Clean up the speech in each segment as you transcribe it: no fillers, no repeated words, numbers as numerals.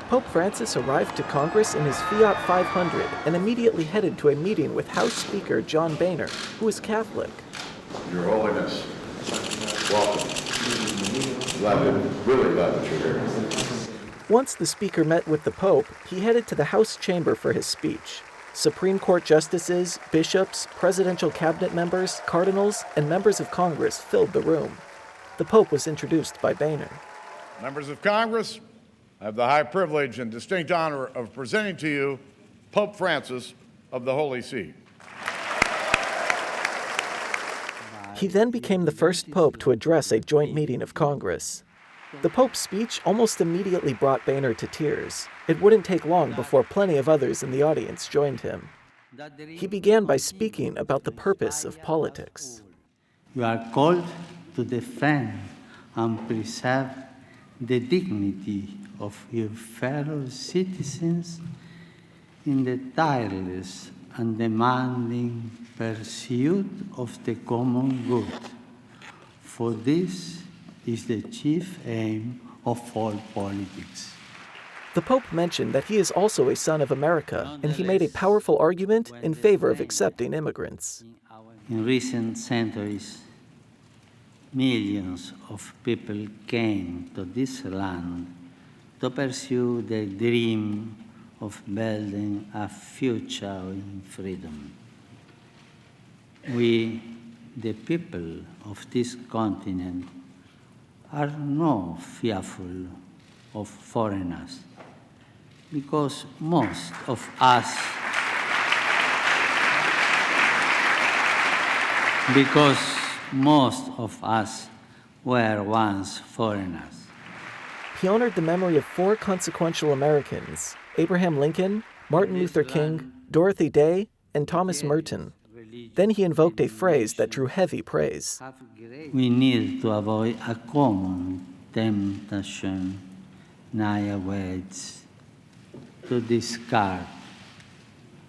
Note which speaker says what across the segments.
Speaker 1: Pope Francis arrived to Congress in his Fiat 500 and immediately headed to a meeting with House Speaker John Boehner, who is Catholic.
Speaker 2: Your Holiness, welcome. Really glad that you're here.
Speaker 1: Once the Speaker met with the Pope, he headed to the House chamber for his speech. Supreme Court justices, bishops, presidential cabinet members, cardinals, and members of Congress filled the room. The Pope was introduced by Boehner.
Speaker 3: Members of Congress, I have the high privilege and distinct honor of presenting to you Pope Francis of the Holy See.
Speaker 1: He then became the first pope to address a joint meeting of Congress. The Pope's speech almost immediately brought Boehner to tears. It wouldn't take long before plenty of others in the audience joined him. He began by speaking about the purpose of politics.
Speaker 4: You are called to defend and preserve the dignity of your fellow citizens in the tireless and demanding pursuit of the common good. For this is the chief aim of all politics.
Speaker 1: The Pope mentioned that he is also a son of America, and he made a powerful argument in favor of accepting immigrants.
Speaker 4: In recent centuries, millions of people came to this land to pursue the dream of building a future in freedom. We, the people of this continent, are not fearful of foreigners because most of us were once foreigners.
Speaker 1: He honored the memory of 4 consequential Americans: Abraham Lincoln, Martin Luther King, Dorothy Day, and Thomas Merton. Then he invoked a phrase that drew heavy praise.
Speaker 4: We need to avoid a common temptation nowadays to discard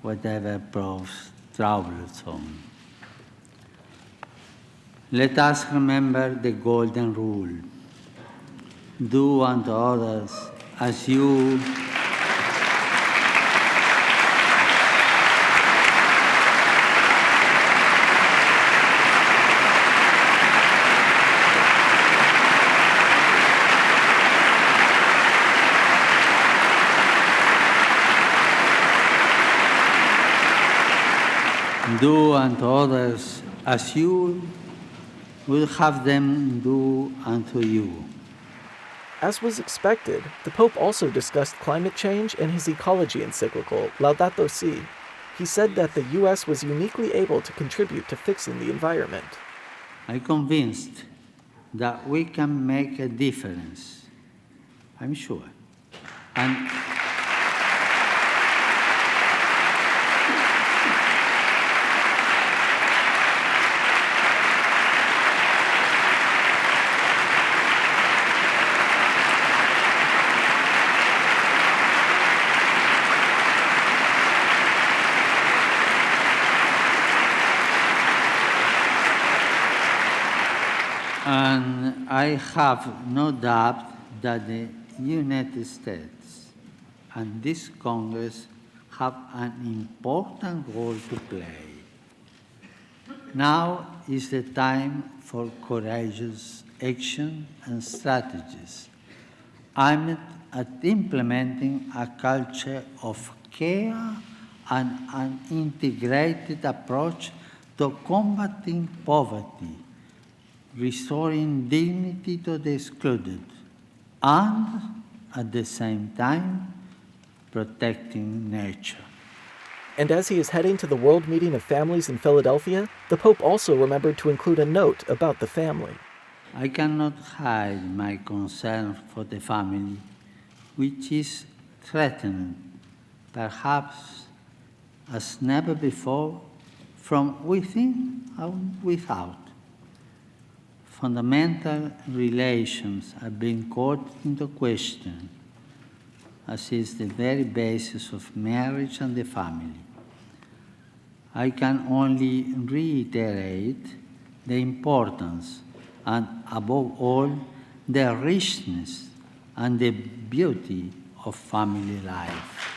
Speaker 4: whatever proves troublesome. Let us remember the golden rule. Do unto others as you will have them do unto you.
Speaker 1: As was expected, the Pope also discussed climate change in his ecology encyclical, Laudato Si. He said that the U.S. was uniquely able to contribute to fixing the environment.
Speaker 4: I'm convinced that we can make a difference. I'm sure. And I have no doubt that the United States and this Congress have an important role to play. Now is the time for courageous action and strategies aimed at implementing a culture of care and an integrated approach to combating poverty, restoring dignity to the excluded, and at the same time, protecting nature.
Speaker 1: And as he is heading to the World Meeting of Families in Philadelphia, the Pope also remembered to include a note about the family.
Speaker 4: I cannot hide my concern for the family, which is threatened, perhaps as never before, from within and without. Fundamental relations are being called into question, as is the very basis of marriage and the family. I can only reiterate the importance and, above all, the richness and the beauty of family life.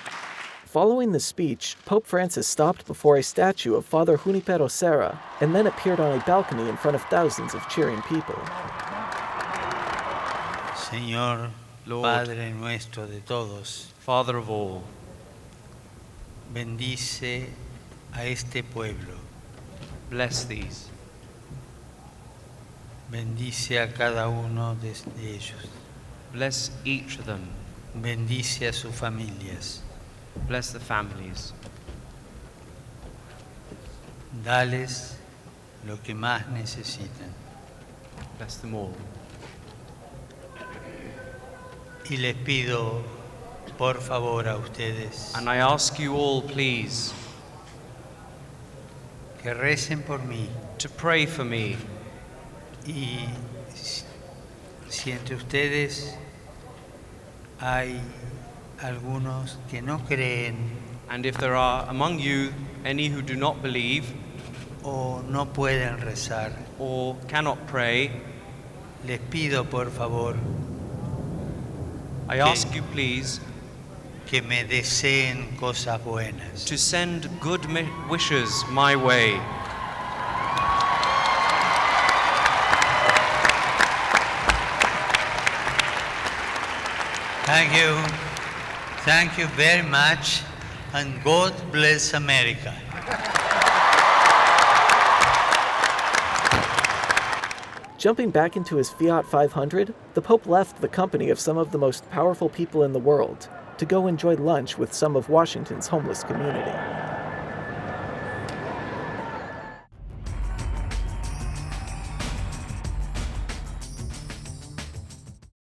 Speaker 1: Following the speech, Pope Francis stopped before a statue of Father Junipero Serra and then appeared on a balcony in front of thousands of cheering people.
Speaker 4: Señor,
Speaker 5: Lord,
Speaker 4: Padre nuestro de todos,
Speaker 5: Father of all,
Speaker 4: bendice a este pueblo,
Speaker 5: bless these.
Speaker 4: bendice a cada uno de ellos,
Speaker 5: Bless each of them.
Speaker 4: bendice a sus familias,
Speaker 5: Bless the families.
Speaker 4: dales lo que más necesitan.
Speaker 5: Bless them all.
Speaker 4: Y les pido, por favor, a ustedes,
Speaker 5: And I ask you all, please,
Speaker 4: que recen por mí.
Speaker 5: to pray for me.
Speaker 4: Y si entre ustedes hay algunos que no creen
Speaker 5: And if there are among you any who do not believe
Speaker 4: o no pueden rezar,
Speaker 5: or cannot pray,
Speaker 4: les pido por favor
Speaker 5: I ask you, please,
Speaker 4: que me deseen cosas buenas.
Speaker 5: to send good wishes my way.
Speaker 4: Thank you very much, and God bless America.
Speaker 1: Jumping back into his Fiat 500, the Pope left the company of some of the most powerful people in the world to go enjoy lunch with some of Washington's homeless community.